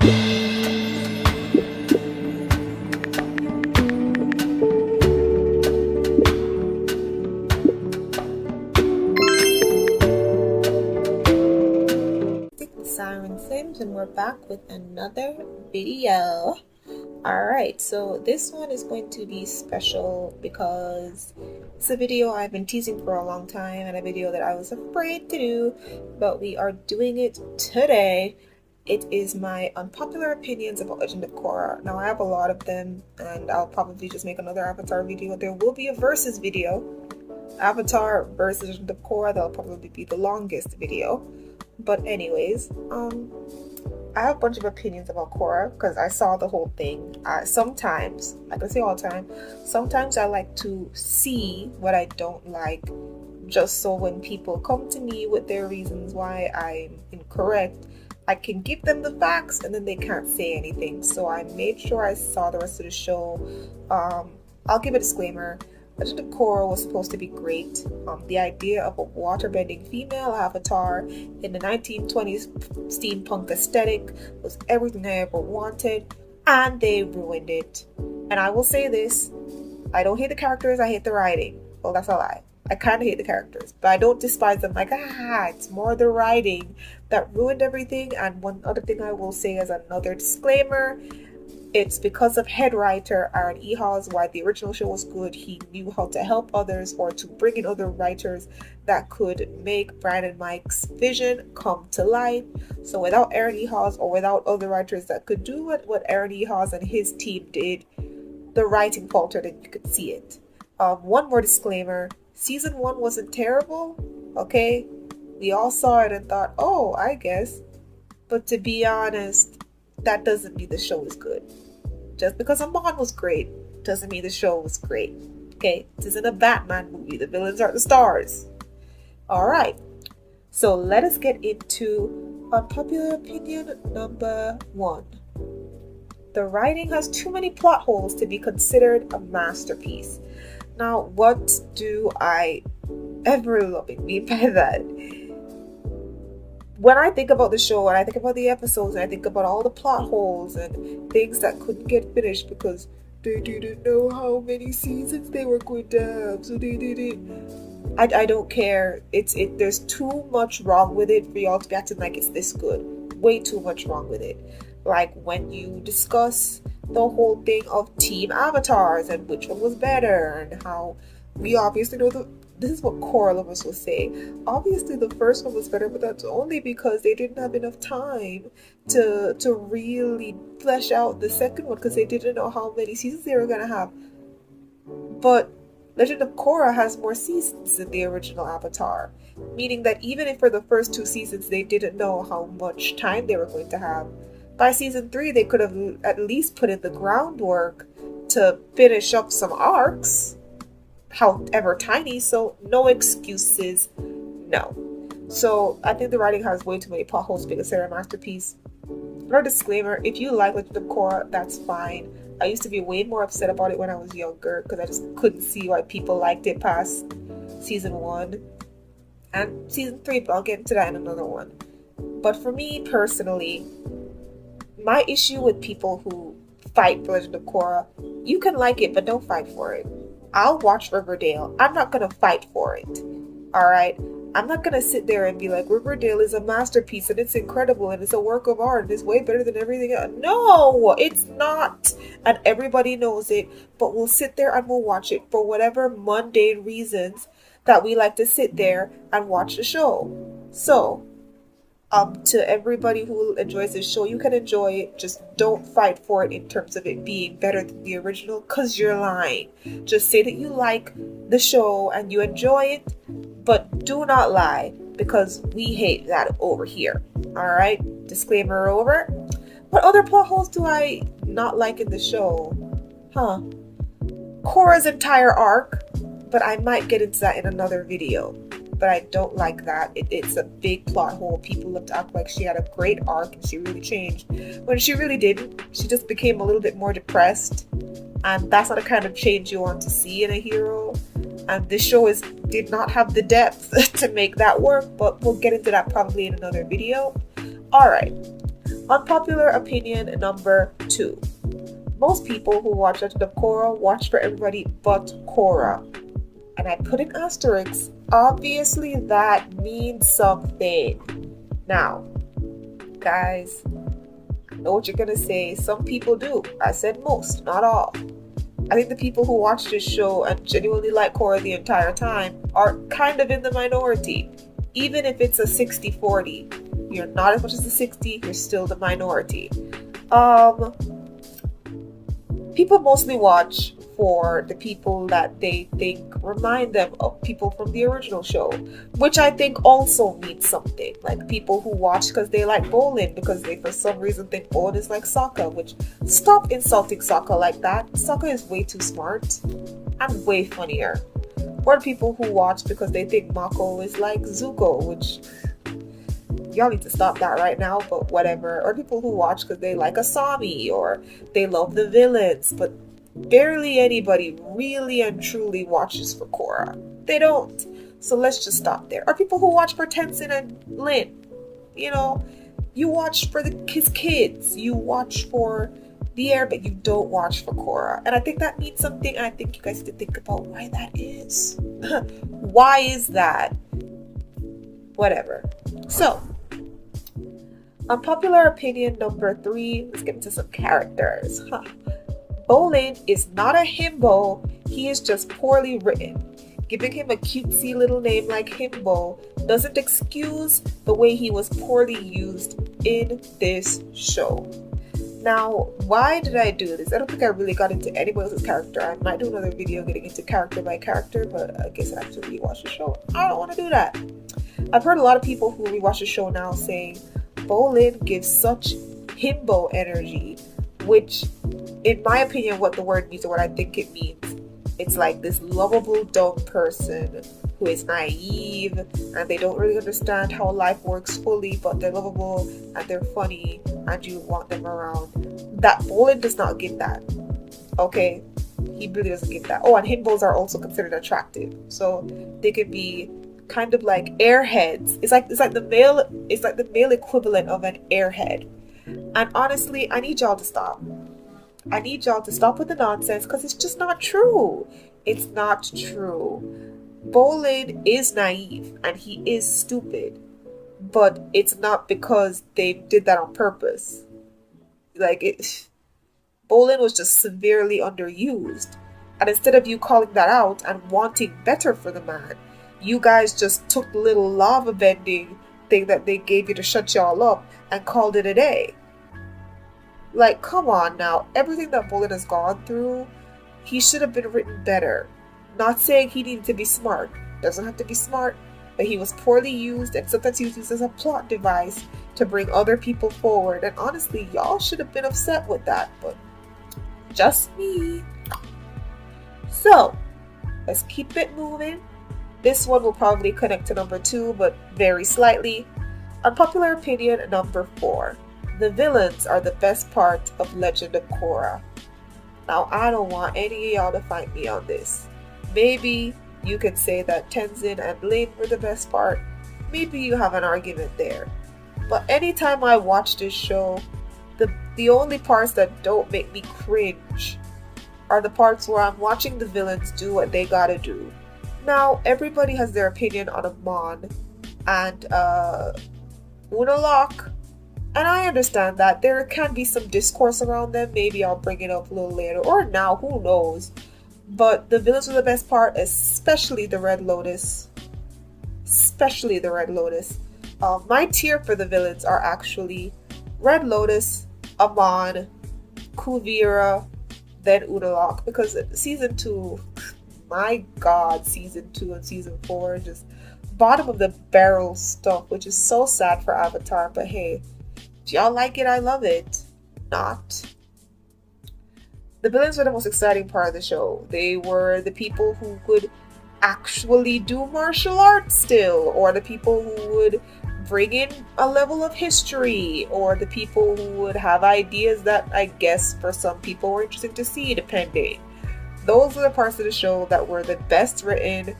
TheSirenSayz, and we're back with another video. Alright, so this one is going to be special because it's a video I've been teasing for a long time and a video that I was afraid to do, but we are doing it today. It is my unpopular opinions about Legend of Korra. Now, I have a lot of them, and I'll probably just make another Avatar video. There will be a versus video. Avatar versus Legend of Korra, that'll probably be the longest video. But anyways, I have a bunch of opinions about Korra because I saw the whole thing. Sometimes, like I say all the time, sometimes I like to see what I don't like, just so when people come to me with their reasons why I'm incorrect, I can give them the facts and then they can't say anything. So I made sure I saw the rest of the show. I'll give a disclaimer. Legend of Korra was supposed to be great. The idea of a waterbending female avatar in the 1920s steampunk aesthetic was everything I ever wanted, and they ruined it. And I will say this, I don't hate the characters, I hate the writing. Well, that's a lie. I kind of hate the characters, but I don't despise them. Like, it's more the writing that ruined everything. And one other thing I will say as another disclaimer, it's because of head writer Aaron Ehaws why the original show was good. He knew how to help others or to bring in other writers that could make Brian and Mike's vision come to life. So without Aaron Ehaws or without other writers that could do what Aaron Ehaws and his team did, the writing faltered and you could see it. One more disclaimer, season 1 wasn't terrible, okay? We all saw it and thought, oh, I guess. But to be honest, that doesn't mean the show is good. Just because Amon was great doesn't mean the show was great. Okay, this isn't a Batman movie. The villains are the stars. Alright, so let us get into unpopular opinion number 1. The writing has too many plot holes to be considered a masterpiece. Now, what do I ever loving mean by that? When I think about the show and I think about the episodes and I think about all the plot holes and things that couldn't get finished because they didn't know how many seasons they were going to have, so they didn't. I don't care. There's too much wrong with it for y'all to be acting like it's this good. Way too much wrong with it. Like when you discuss the whole thing of team avatars and which one was better and how we obviously know this is what Korra lovers will say. Obviously, the first one was better, but that's only because they didn't have enough time to really flesh out the second one because they didn't know how many seasons they were going to have. But Legend of Korra has more seasons than the original Avatar, meaning that even if for the first 2 seasons they didn't know how much time they were going to have, by season 3 they could have at least put in the groundwork to finish up some arcs, however tiny, so no excuses, no. So I think the writing has way too many plot holes to be considered a masterpiece. Another disclaimer, if you like Legend of Korra, that's fine. I used to be way more upset about it when I was younger because I just couldn't see why people liked it past season 1 and season 3, but I'll get into that in another one. But for me personally, my issue with people who fight for Legend of Korra, you can like it, but don't fight for it. I'll watch Riverdale. I'm not going to fight for it. Alright? I'm not going to sit there and be like, Riverdale is a masterpiece and it's incredible and it's a work of art and it's way better than everything else. No, it's not. And everybody knows it. But we'll sit there and we'll watch it for whatever mundane reasons that we like to sit there and watch the show. So, to everybody who enjoys this show, you can enjoy it, just don't fight for it in terms of it being better than the original, because you're lying. Just say that you like the show and you enjoy it, but do not lie, because we hate that over here. Alright, disclaimer over. What other plot holes do I not like in the show? Korra's entire arc, but I might get into that in another video. But I don't like that. It's a big plot hole. People love to act like she had a great arc and she really changed, when she really didn't. She just became a little bit more depressed, and that's not the kind of change you want to see in a hero. And this show did not have the depth to make that work, but we'll get into that probably in another video. Alright, Unpopular opinion number 2. Most people who watch Legend of Korra watch for everybody but Korra. And I put an asterisk. Obviously, that means something. Now, guys, I know what you're gonna say. Some people do. I said most, not all. I think the people who watch this show and genuinely like Korra the entire time are kind of in the minority. Even if it's a 60-40. You're not as much as a 60, you're still the minority. People mostly watch for the people that they think remind them of people from the original show, which I think also means something. Like people who watch because they like bowling, because they for some reason think bowling is like soccer, which stop insulting soccer like that. Soccer is way too smart and way funnier. Or people who watch because they think Mako is like Zuko, which y'all need to stop that right now, but whatever. Or people who watch because they like Asami or they love the villains, but barely anybody really and truly watches for Korra. They don't. So let's just stop there. Or people who watch for Tenzin and Lin. You know, you watch for his kids. You watch for the air, but you don't watch for Korra. And I think that means something. I think you guys need to think about why that is. Why is that? Whatever. So, unpopular opinion number 3. Let's get into some characters. Bolin is not a himbo. He is just poorly written. Giving him a cutesy little name like Himbo doesn't excuse the way he was poorly used in this show. Now, why did I do this? I don't think I really got into anybody else's character. I might do another video getting into character by character, but I guess I have to rewatch the show. I don't want to do that. I've heard a lot of people who rewatch the show now saying Bolin gives such himbo energy, which, in my opinion, what the word means or what I think it means, it's like this lovable, dumb person who is naive and they don't really understand how life works fully, but they're lovable and they're funny and you want them around. That Bolin does not give that. Okay? He really doesn't give that. Oh, and himbos are also considered attractive. So they could be kind of like airheads. It's like the male equivalent of an airhead. And honestly, I need y'all to stop. I need y'all to stop with the nonsense because it's just not true. It's not true. Bolin is naive and he is stupid, but it's not because they did that on purpose. Bolin was just severely underused. And instead of you calling that out and wanting better for the man, you guys just took the little lava bending thing that they gave you to shut y'all up and called it a day. Like, come on now. Everything that Bolin has gone through, he should have been written better. Not saying he needed to be smart. Doesn't have to be smart. But he was poorly used, and sometimes he was used as a plot device to bring other people forward. And honestly, y'all should have been upset with that. But just me. So, let's keep it moving. This one will probably connect to number 2, but very slightly. Unpopular opinion number 4. The villains are the best part of Legend of Korra. Now, I don't want any of y'all to fight me on this. Maybe you can say that Tenzin and Lin were the best part. Maybe you have an argument there. But anytime I watch this show, the only parts that don't make me cringe are the parts where I'm watching the villains do what they gotta do. Now, everybody has their opinion on Amon and Unalak. And I understand that there can be some discourse around them. Maybe I'll bring it up a little later or now, who knows. But the villains were the best part, especially the Red Lotus. Especially the Red Lotus. My tier for the villains are actually Red Lotus, Amon, Kuvira, then Unalak. Because season 2, my god, season 2 and season 4, just bottom of the barrel stuff, which is so sad for Avatar. But hey, if y'all like it, I love it. Not. The villains were the most exciting part of the show. They were the people who could actually do martial arts still, or the people who would bring in a level of history, or the people who would have ideas that I guess for some people were interesting to see, depending. Those were the parts of the show that were the best written,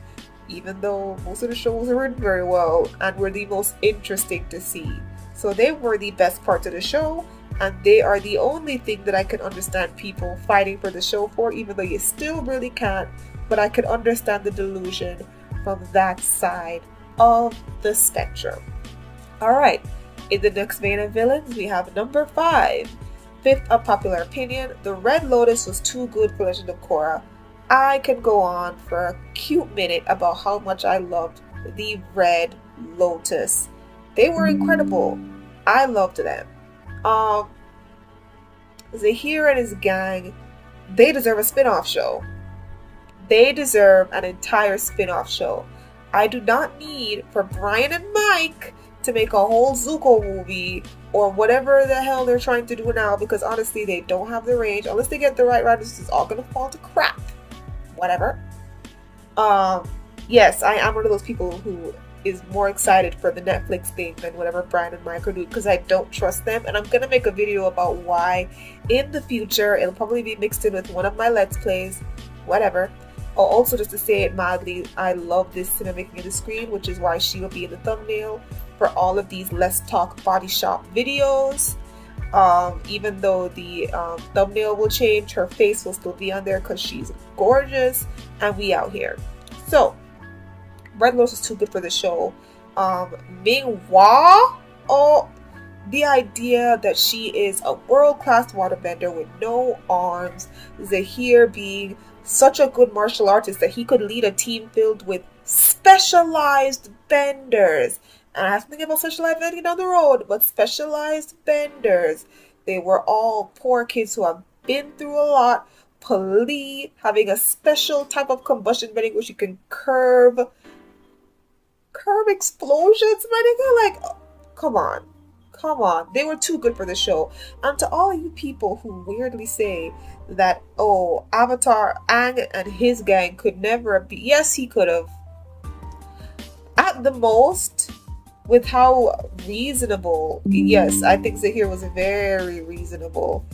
even though most of the show wasn't written very well, and were the most interesting to see. So they were the best part of the show, and they are the only thing that I can understand people fighting for the show for, even though you still really can't. But I could understand the delusion from that side of the spectrum. Alright, in the next vein of villains, we have number 5. Fifth unpopular opinion, the Red Lotus was too good for Legend of Korra. I can go on for a cute minute about how much I loved the Red Lotus. They were incredible. I loved them. Zahir and his gang, they deserve a spin-off show. They deserve an entire spin-off show. I do not need for Brian and Mike to make a whole Zuko movie or whatever the hell they're trying to do now, because honestly they don't have the range. Unless they get the right writers, it's all gonna fall to crap. Whatever. Yes, I am one of those people who is more excited for the Netflix thing than whatever Brian and Mike are doing, because I don't trust them, and I'm gonna make a video about why in the future. It'll probably be mixed in with one of my Let's Plays, whatever. Also, just to say it mildly, I love this cinemaking of the screen, which is why she will be in the thumbnail for all of these Let's Talk Body Shop videos. Even though the thumbnail will change, her face will still be on there because she's gorgeous, and we out here. So, Red Lotus is too good for the show. Ming Hua, the idea that she is a world-class waterbender with no arms, Zahir being such a good martial artist that he could lead a team filled with specialized benders. And I have to think about specialized bending down the road, but specialized benders. They were all poor kids who have been through a lot. Pali having a special type of combustion bending which you can curve explosions, my nigga. Like, come on. They were too good for the show. And to all you people who weirdly say that, oh, Avatar, Aang and his gang could never be. Yes, he could have. At the most, with how reasonable. Yes, I think Zahir was very reasonable.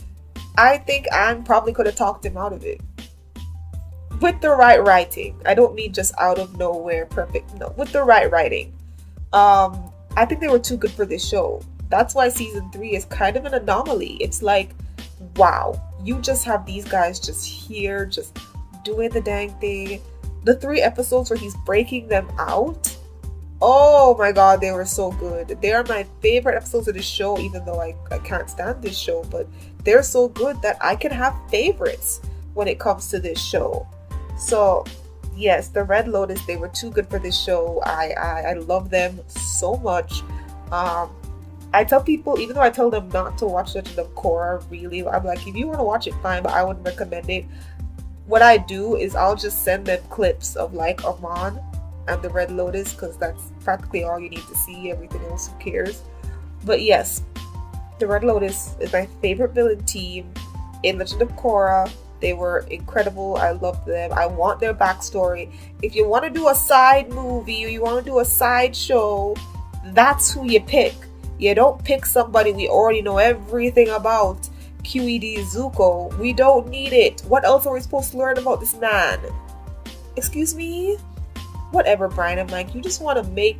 I think Aang probably could have talked him out of it. With the right writing. I don't mean just out of nowhere perfect. No, with the right writing. I think they were too good for this show. That's why season 3 is kind of an anomaly. It's like, wow, you just have these guys just here, just doing the dang thing. The 3 episodes where he's breaking them out, oh my god, they were so good. They are my favorite episodes of the show, even though I can't stand this show, but they're so good that I can have favorites when it comes to this show. So yes, the Red Lotus, they were too good for this show. I love them so much. I tell people, even though I tell them not to watch Legend of Korra, really, I'm like, if you want to watch it, fine, but I wouldn't recommend it. What I do is I'll just send them clips of like Amon and the Red Lotus, because that's practically all you need to see. Everything else, who cares? But yes, the Red Lotus is my favorite villain team in Legend of Korra. They were incredible. I loved them. I want their backstory. If you want to do a side movie or you want to do a side show, that's who you pick. You don't pick somebody we already know everything about. QED Zuko. We don't need it. What else are we supposed to learn about this man? Excuse me? Whatever, Brian and Mike. You just want to make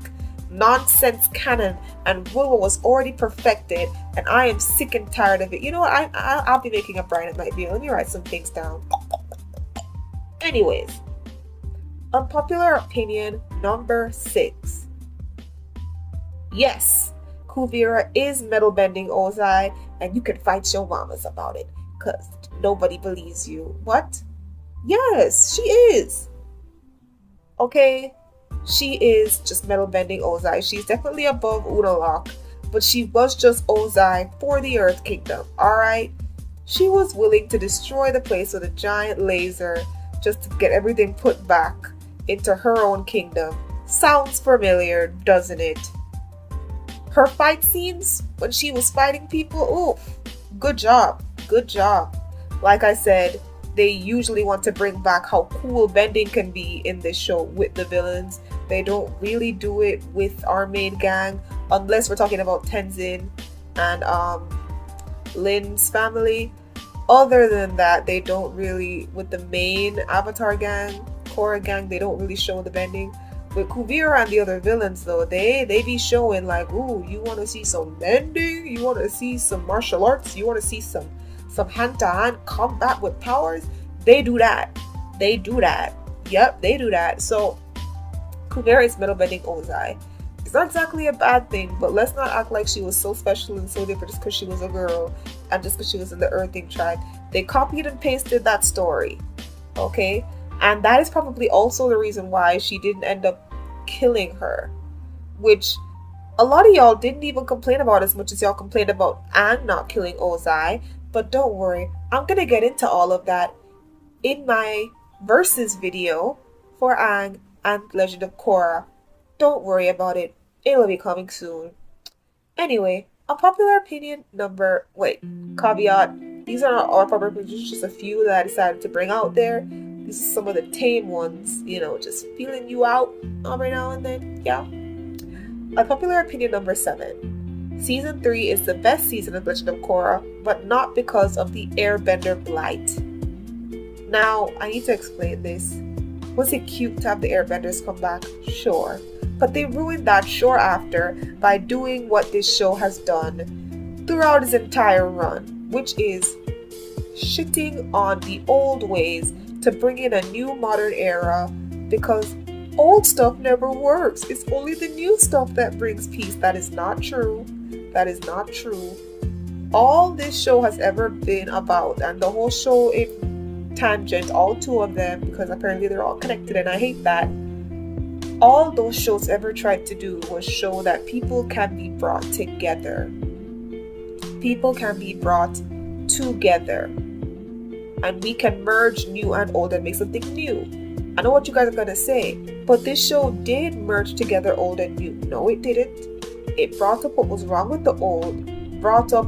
nonsense canon and rule what was already perfected, and I am sick and tired of it. You know what? I'll be making a Brian and Mike video. Let me write some things down. Anyways, unpopular opinion number 6. Yes, Kuvira is metal bending Ozai, and you can fight your mamas about it, because nobody believes you. What? Yes, she is. Okay, she is just metal bending Ozai. She's definitely above Unalaq, but she was just Ozai for the Earth Kingdom, alright? She was willing to destroy the place with a giant laser just to get everything put back into her own kingdom. Sounds familiar, doesn't it? Her fight scenes when she was fighting people, oof, good job. Like I said, they usually want to bring back how cool bending can be in this show with the villains. They don't really do it with our main gang, unless we're talking about Tenzin and Lin's family. Other than that, they don't really, with the main Avatar gang, Korra gang, they don't really show the bending. With Kuvira and the other villains, though, they be showing like, ooh, you want to see some bending? You want to see some martial arts? You want to see some hand-to-hand combat with powers? They do that. They do that. Yep, they do that. So Kuvira is metal bending Ozai. It's not exactly a bad thing, but let's not act like she was so special and so different just because she was a girl and just because she was in the Earthing tribe. They copied and pasted that story, okay? And that is probably also the reason why she didn't end up killing her, which a lot of y'all didn't even complain about as much as y'all complained about Aang not killing Ozai. But don't worry, I'm gonna get into all of that in my versus video for Aang and Legend of Korra. Don't worry about it. It'll be coming soon. Anyway, unpopular opinion caveat. These are not all popular opinions, just a few that I decided to bring out there. These are some of the tame ones, just feeling you out every now and then. Yeah. Unpopular opinion number 7. Season 3 is the best season of Legend of Korra, but not because of the Airbender blight. Now, I need to explain this. Was it cute to have the Airbenders come back? Sure. But they ruined that sure after by doing what this show has done throughout its entire run, which is shitting on the old ways to bring in a new modern era, because old stuff never works. It's only the new stuff that brings peace. That is not true. That is not true. All this show has ever been about, and the whole show in tangent, all 2 of them, because apparently they're all connected and I hate that. All those shows ever tried to do was show that people can be brought together. People can be brought together. And we can merge new and old and make something new. I know what you guys are going to say, but this show did merge together old and new. No, it didn't. It brought up what was wrong with the old, brought up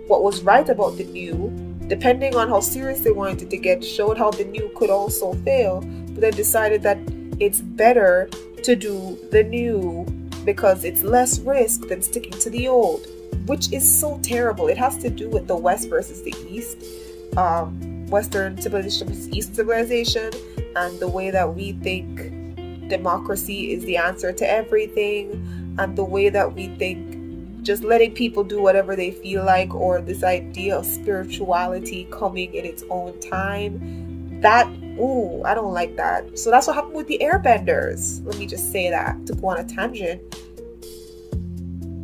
what was right about the new, depending on how serious they wanted it to get, showed how the new could also fail, but then decided that it's better to do the new because it's less risk than sticking to the old, which is so terrible. It has to do with the West versus the East, Western civilization versus East civilization, and the way that we think democracy is the answer to everything, and the way that we think just letting people do whatever they feel like, or this idea of spirituality coming in its own time. That, ooh, I don't like that. So that's what happened with the Airbenders. Let me just say that, to go on a tangent.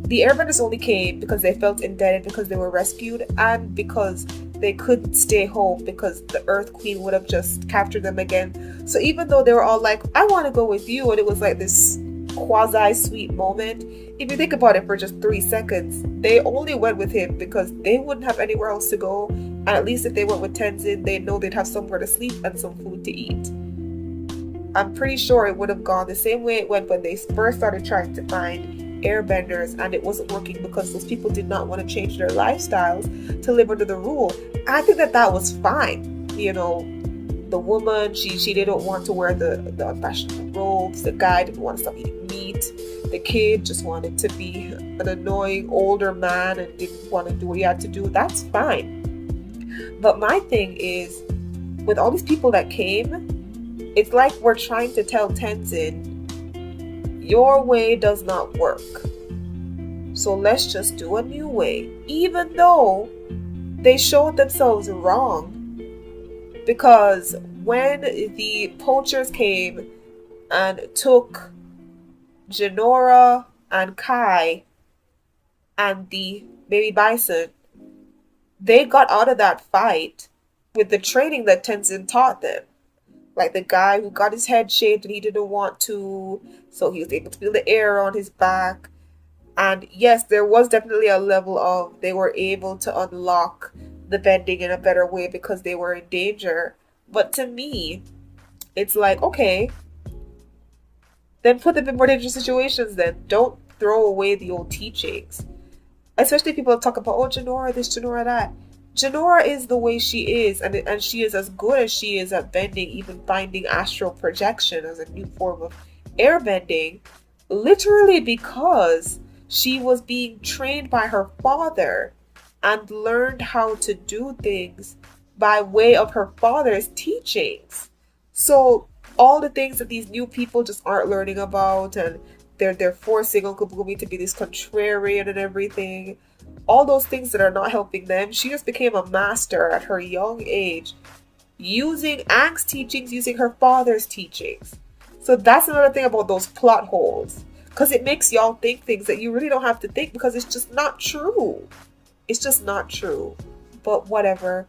The Airbenders only came because they felt indebted because they were rescued, and because they couldn't stay home because the Earth Queen would have just captured them again. So even though they were all like, I want to go with you, and it was like this quasi-sweet moment, if you think about it for just 3 seconds, they only went with him because they wouldn't have anywhere else to go. And at least if they went with Tenzin, they know they'd have somewhere to sleep and some food to eat. I'm pretty sure it would have gone the same way it went when they first started trying to find Airbenders, and it wasn't working because those people did not want to change their lifestyles to live under the rule. I think that was fine. The woman, she didn't want to wear the unfashionable robes. The guy didn't want to stop eating meat. The kid just wanted to be an annoying older man and didn't want to do what he had to do. That's fine. But my thing is, with all these people that came, it's like we're trying to tell Tenzin, your way does not work. So let's just do a new way. Even though they showed themselves wrong. Because when the poachers came and took Jinora and Kai and the baby bison, they got out of that fight with the training that Tenzin taught them. Like the guy who got his head shaved and he didn't want to, so he was able to feel the air on his back. And yes, there was definitely a level of they were able to unlock the bending in a better way because they were in danger. But to me, it's like, okay, then put them in more dangerous situations then. Don't throw away the old teachings. Especially people talk about, oh, Jinora this, Jinora that. Jinora is the way she is, and she is as good as she is at bending, even finding astral projection as a new form of airbending, literally because she was being trained by her father and learned how to do things by way of her father's teachings. So all the things that these new people just aren't learning about, and they're forcing Uncle Boomy to be this contrarian and everything. All those things that are not helping them. She just became a master at her young age, using Aang's teachings, using her father's teachings. So that's another thing about those plot holes. Because it makes y'all think things that you really don't have to think, because it's just not true. It's just not true. But whatever.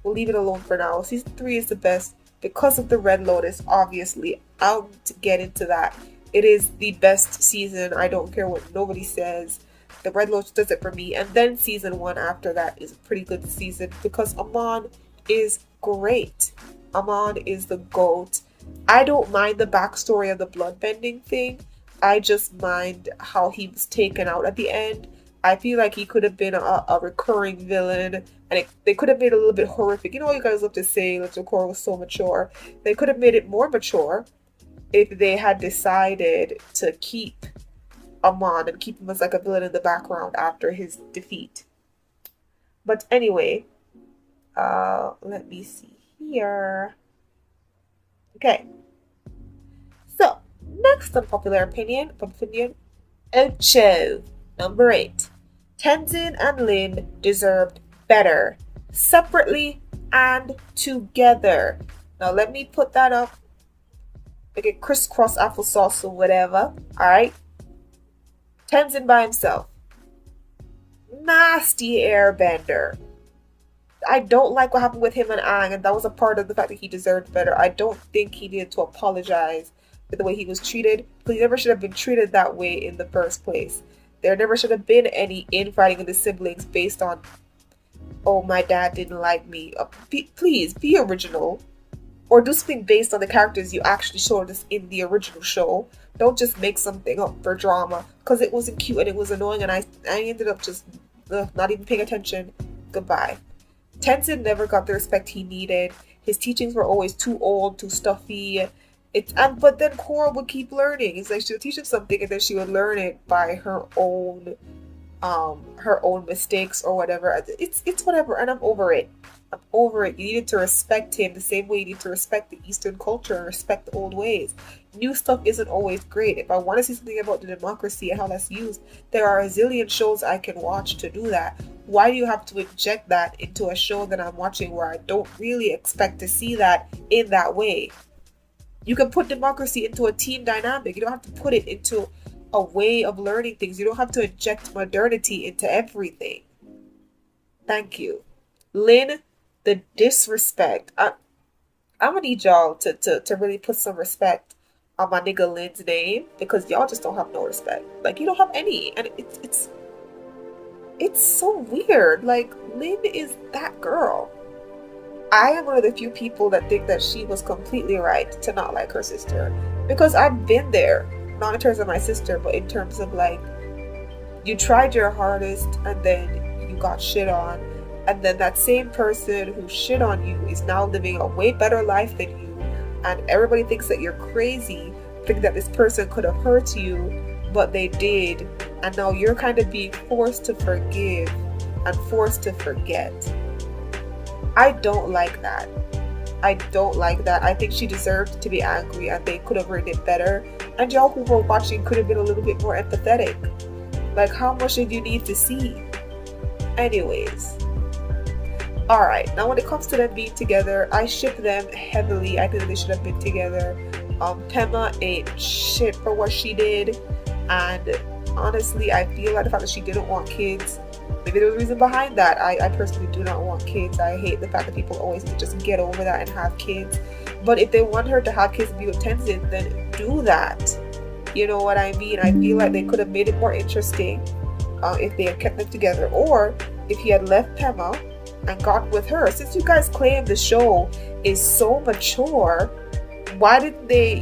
We'll leave it alone for now. Season 3 is the best because of the Red Lotus, obviously. I'll get into that. It is the best season. I don't care what nobody says. The Red Lotus does it for me. And then season 1 after that is a pretty good season because Amon is great. Amon is the GOAT. I don't mind the backstory of the bloodbending thing. I just mind how he was taken out at the end. I feel like he could have been a recurring villain, and they could have made it a little bit horrific. You know, you guys love to say Legend of Korra was so mature. They could have made it more mature if they had decided to keep Amon and keep him as like a villain in the background after his defeat. But anyway, let me see here. Okay. So, next unpopular opinion, Ocho, number 8. Tenzin and Lin deserved better, separately and together. Now let me put that up. Like a crisscross applesauce or whatever. Alright. Tenzin by himself. Nasty airbender. I don't like what happened with him and Aang, and that was a part of the fact that he deserved better. I don't think he needed to apologize for the way he was treated, because he never should have been treated that way in the first place. There never should have been any infighting with the siblings based on, oh, my dad didn't like me. Please, be original. Or do something based on the characters you actually showed us in the original show. Don't just make something up for drama, because it wasn't cute and it was annoying, and I ended up just not even paying attention. Goodbye. Tenzin never got the respect he needed. His teachings were always too old, too stuffy. But then Korra would keep learning. It's like she would teach him something, and then she would learn it by her own mistakes or whatever. It's whatever, and I'm over it. I'm over it. You needed to respect him the same way you need to respect the Eastern culture and respect the old ways. New stuff isn't always great. If I want to see something about the democracy and how that's used, there are a zillion shows I can watch to do that. Why do you have to inject that into a show that I'm watching where I don't really expect to see that in that way? You can put democracy into a team dynamic. You don't have to put it into a way of learning things. You don't have to inject modernity into everything. Thank you. Lin, the disrespect. I'm gonna need y'all to really put some respect on my nigga Lin's name, because y'all just don't have no respect. Like, you don't have any, and it's so weird. Like, Lin is that girl. I am one of the few people that think that she was completely right to not like her sister, because I've been there, not in terms of my sister, but in terms of like, you tried your hardest and then you got shit on, and then that same person who shit on you is now living a way better life than you, and everybody thinks that you're crazy, thinking that this person could have hurt you, but they did, and now you're kind of being forced to forgive and forced to forget. I don't like that. I don't like that. I think she deserved to be angry, and they could have written it better, and y'all who were watching could have been a little bit more empathetic. Like, how much did you need to see? Anyways. Alright, now when it comes to them being together, I ship them heavily. I think they should have been together. Pema ain't shit for what she did, and honestly, I feel like the fact that she didn't want kids, maybe there was a reason behind that. I personally do not want kids. I hate the fact that people always just get over that and have kids. But if they want her to have kids and be with Tenzin, then do that. You know what I mean? I feel like they could have made it more interesting if they had kept them together, or if he had left Pema and got with her. Since you guys claim the show is so mature, why didn't they,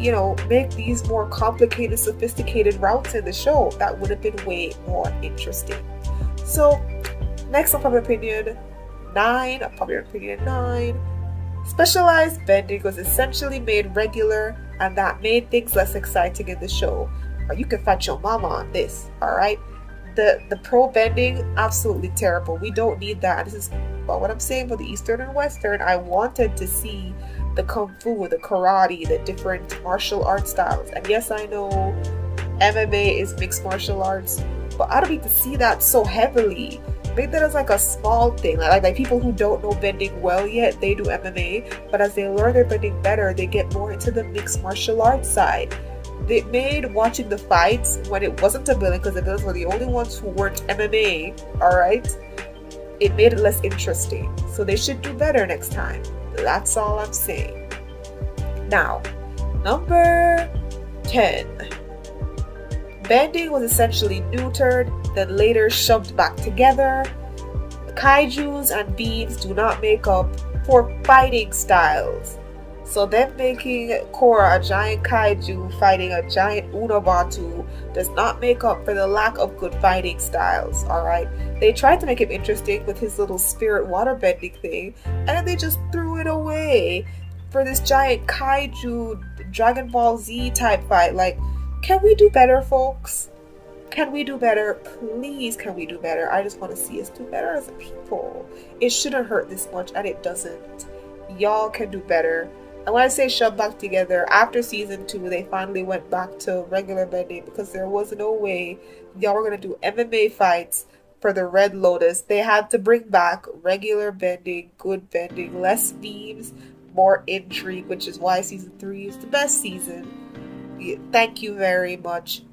make these more complicated, sophisticated routes in the show? That would have been way more interesting. So, next unpopular opinion 9. Specialized bending was essentially made regular, and that made things less exciting in the show. Or you can fight your mama on this, alright? The pro bending, absolutely terrible. We don't need that. This is what I'm saying for the Eastern and Western. I wanted to see the kung fu, the karate, the different martial art styles. And yes, I know MMA is mixed martial arts, but I don't need to see that so heavily. Make that as like a small thing. Like people who don't know bending well yet, they do MMA, but as they learn their bending better, they get more into the mixed martial arts side. They made watching the fights when it wasn't a villain, because the villains were the only ones who weren't MMA, alright? It made it less interesting. So they should do better next time. That's all I'm saying. Now, number 10. Bending was essentially neutered, then later shoved back together. Kaijus and beams do not make up for fighting styles. So them making Korra a giant kaiju fighting a giant Unabatu does not make up for the lack of good fighting styles, alright? They tried to make him interesting with his little spirit waterbending thing, and then they just threw it away for this giant kaiju Dragon Ball Z type fight. Like, can we do better, folks? Can we do better? Please, can we do better? I just want to see us do better as a people. It shouldn't hurt this much, and it doesn't. Y'all can do better. And when I say shoved back together, after season 2, they finally went back to regular bending because there was no way y'all were going to do MMA fights for the Red Lotus. They had to bring back regular bending, good bending, less beams, more intrigue, which is why season 3 is the best season. Thank you very much.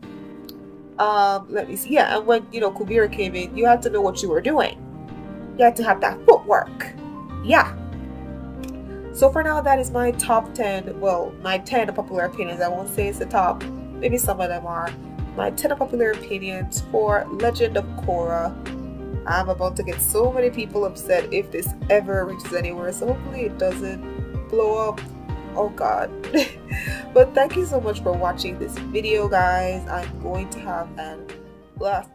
Let me see. Yeah, and when, Kuvira came in, you had to know what you were doing. You had to have that footwork. Yeah. So for now, that is my top 10, my 10 unpopular opinions. I won't say it's the top, maybe some of them are. My 10 unpopular opinions for Legend of Korra. I'm about to get so many people upset if this ever reaches anywhere, so hopefully it doesn't blow up. Oh god. But thank you so much for watching this video, guys. I'm going to have an blast